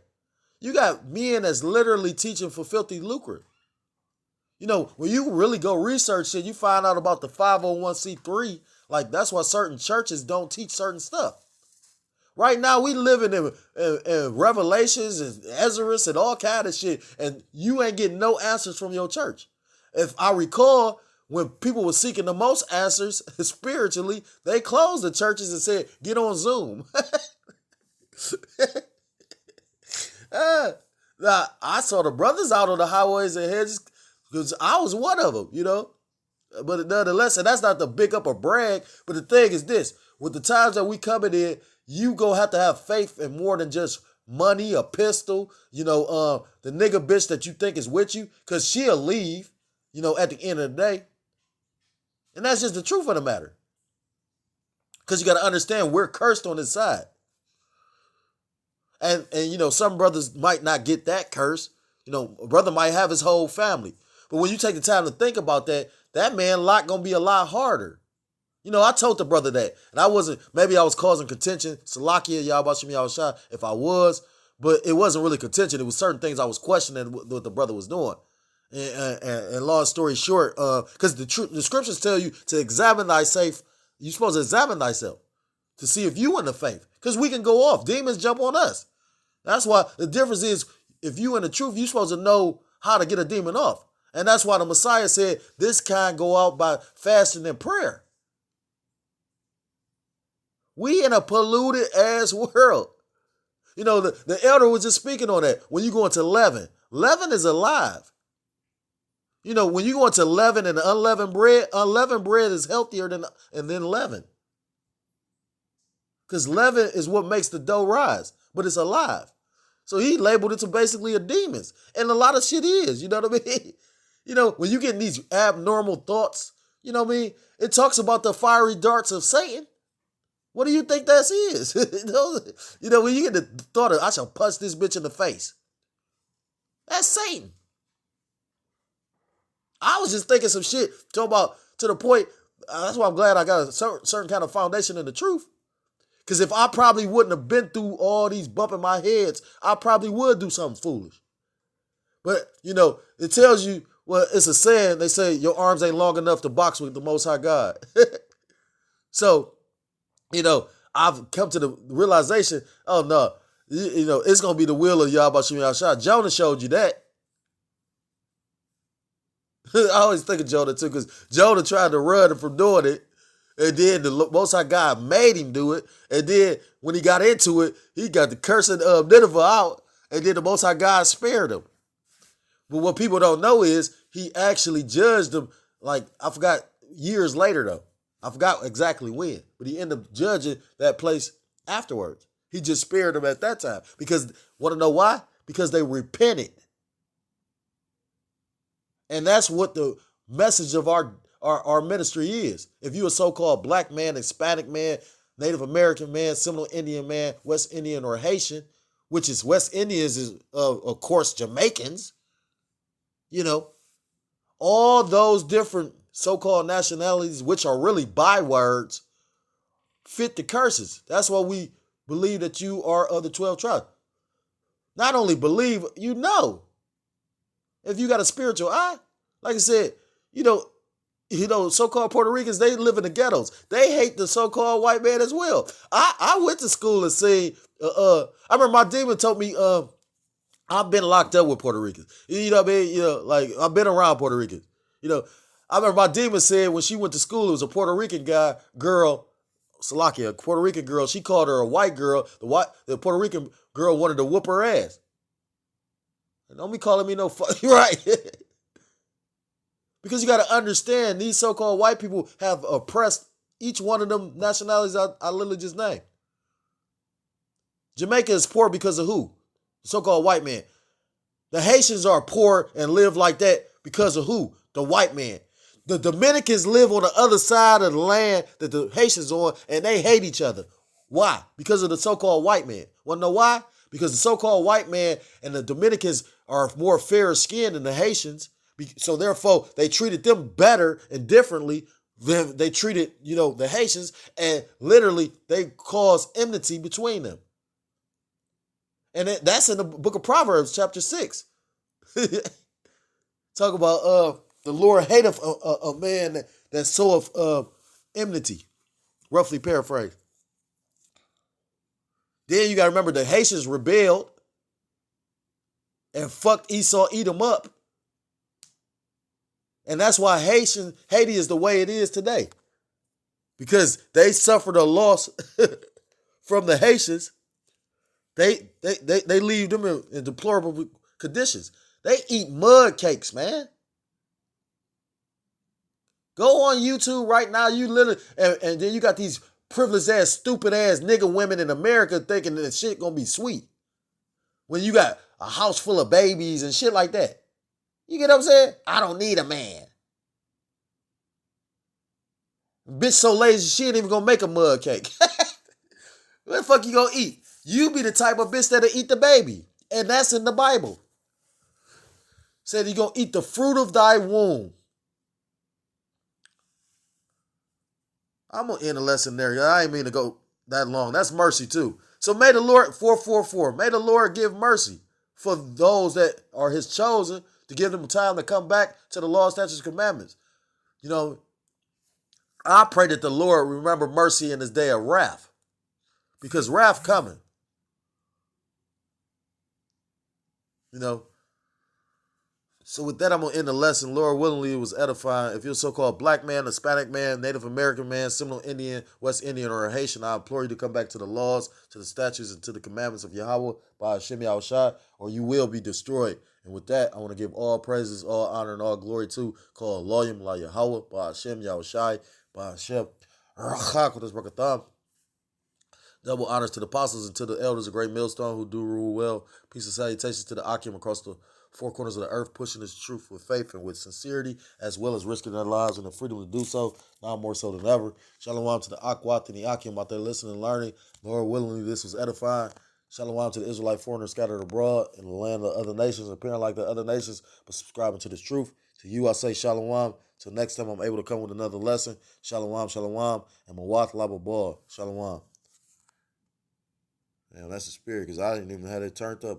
You got men that's literally teaching for filthy lucre. When you really go research it, you find out about the 501c3. Like, that's why certain churches don't teach certain stuff. Right now, we living in Revelations and Ezra and all kind of shit, and you ain't getting no answers from your church. If I recall, when people were seeking the most answers spiritually, they closed the churches and said, get on Zoom. Now, I saw the brothers out on the highways and hedges because I was one of them, But nonetheless, and that's not to big up or brag, but the thing is this, with the times that we coming in, you gonna have to have faith in more than just money, a pistol, the nigga bitch that you think is with you, because she'll leave, at the end of the day. And that's just the truth of the matter. Because you got to understand, we're cursed on this side. And some brothers might not get that curse. A brother might have his whole family. But when you take the time to think about that, that man lot going to be a lot harder. I told the brother that. And maybe I was causing contention. Salakia, y'all about Shemi Yahushua, if I was. But it wasn't really contention. It was certain things I was questioning what the brother was doing. And long story short, because the scriptures tell you to examine thyself. You're supposed to examine thyself to see if you in the faith. Because we can go off. Demons jump on us. That's why the difference is if you in the truth, you're supposed to know how to get a demon off. And that's why the Messiah said this kind go out by fasting and prayer. We in a polluted ass world. You know, the elder was just speaking on that. When you go into leaven, leaven is alive. You know, when you go into leaven and unleavened bread is healthier than leaven. Because leaven is what makes the dough rise, but it's alive. So he labeled it to basically a demons. And a lot of shit is, you know what I mean? You know, when you get these abnormal thoughts, you know what I mean? It talks about the fiery darts of Satan. What do you think that is? You know, when you get the thought of, I shall punch this bitch in the face. That's Satan. I was just thinking some shit, talking about to the point, that's why I'm glad I got a certain kind of foundation in the truth. Because if I probably wouldn't have been through all these bumping my heads, I probably would do something foolish. But, you know, it tells you, well, it's a saying, they say your arms ain't long enough to box with the Most High God. So, you know, I've come to the realization, oh no, you know, it's going to be the will of Yahweh Shem Yahshua. Jonah showed you that. I always think of Jonah too, because Jonah tried to run from doing it. And then the Most High God made him do it. And then when he got into it, he got the cursing of Nineveh out. And then the Most High God spared him. But what people don't know is he actually judged them, like, I forgot, years later though. I forgot exactly when. But he ended up judging that place afterwards. He just spared them at that time. Because, want to know why? Because they repented. And that's what the message of our ministry is. If you're a so-called black man, Hispanic man, Native American man, Seminole Indian man, West Indian or Haitian, which is West Indians is, of course, Jamaicans, you know, all those different so-called nationalities, which are really bywords, fit the curses. That's why we believe that you are of the 12 tribes. Not only believe, you know. If you got a spiritual eye, like I said, you know, so-called Puerto Ricans, they live in the ghettos. They hate the so-called white man as well. I went to school and seen, I remember my demon told me, I've been locked up with Puerto Ricans. You know what I mean? You know, like, I've been around Puerto Ricans. You know, I remember my demon said when she went to school, it was a Puerto Rican girl, Salakia, a Puerto Rican girl. She called her a white girl. The Puerto Rican girl wanted to whoop her ass. Don't be calling me no fuck, right? Because you got to understand, these so-called white people have oppressed each one of them nationalities I literally just named. Jamaica is poor because of who? The so-called white man. The Haitians are poor and live like that because of who? The white man. The Dominicans live on the other side of the land that the Haitians on, and they hate each other. Why? Because of the so-called white man. Want to know why? Because the so-called white man and the Dominicans are more fair skinned than the Haitians. So therefore, they treated them better and differently than they treated, you know, the Haitians. And literally, they caused enmity between them. And that's in the book of Proverbs, chapter 6. Talk about the Lord hateth a man that soweth enmity. Roughly paraphrased. Then you got to remember the Haitians rebelled and fucked Esau, eat him up. And that's why Haiti is the way it is today. Because they suffered a loss from the Haitians. They leave them in deplorable conditions. They eat mud cakes, man. Go on YouTube right now. You literally, and then you got these privileged ass, stupid ass nigga women in America thinking that shit gonna be sweet. When you got a house full of babies and shit like that. You get what I'm saying? I don't need a man. Bitch so lazy, she ain't even gonna make a mud cake. What the fuck you gonna eat? You be the type of bitch that'll eat the baby. And that's in the Bible. Said you gonna eat the fruit of thy womb. I'm gonna end the lesson there. I ain't mean to go that long. That's mercy too. So may the Lord, 444, may the Lord give mercy for those that are his chosen to give them time to come back to the law, statutes, and commandments. You know, I pray that the Lord remember mercy in this day of wrath, because wrath coming. You know, so with that, I'm going to end the lesson. Lord willingly, it was edifying. If you're a so-called black man, Hispanic man, Native American man, Seminole Indian, West Indian, or a Haitian, I implore you to come back to the laws, to the statutes, and to the commandments of Yahweh by Hashem Yahushai, or you will be destroyed. And with that, I want to give all praises, all honor, and all glory to call Loyim La Yahweh by Hashem Yahushai, by Hashem Rachakodesh Brakatham. Double honors to the apostles and to the elders of Great Millstone who do rule well. Peace and salutations to the Akim across the four corners of the earth, pushing this truth with faith and with sincerity, as well as risking their lives and the freedom to do so, now more so than ever. Shalom to the Akwat and the Akim out there listening and learning. Lord willingly, this was edifying. Shalom to the Israelite foreigners scattered abroad in the land of other nations, appearing like the other nations, but subscribing to this truth. To you, I say shalom. Till next time I'm able to come with another lesson. Shalom, shalom, and Mawat Lababal. Shalom. Damn, that's the spirit, because I didn't even have it turned up.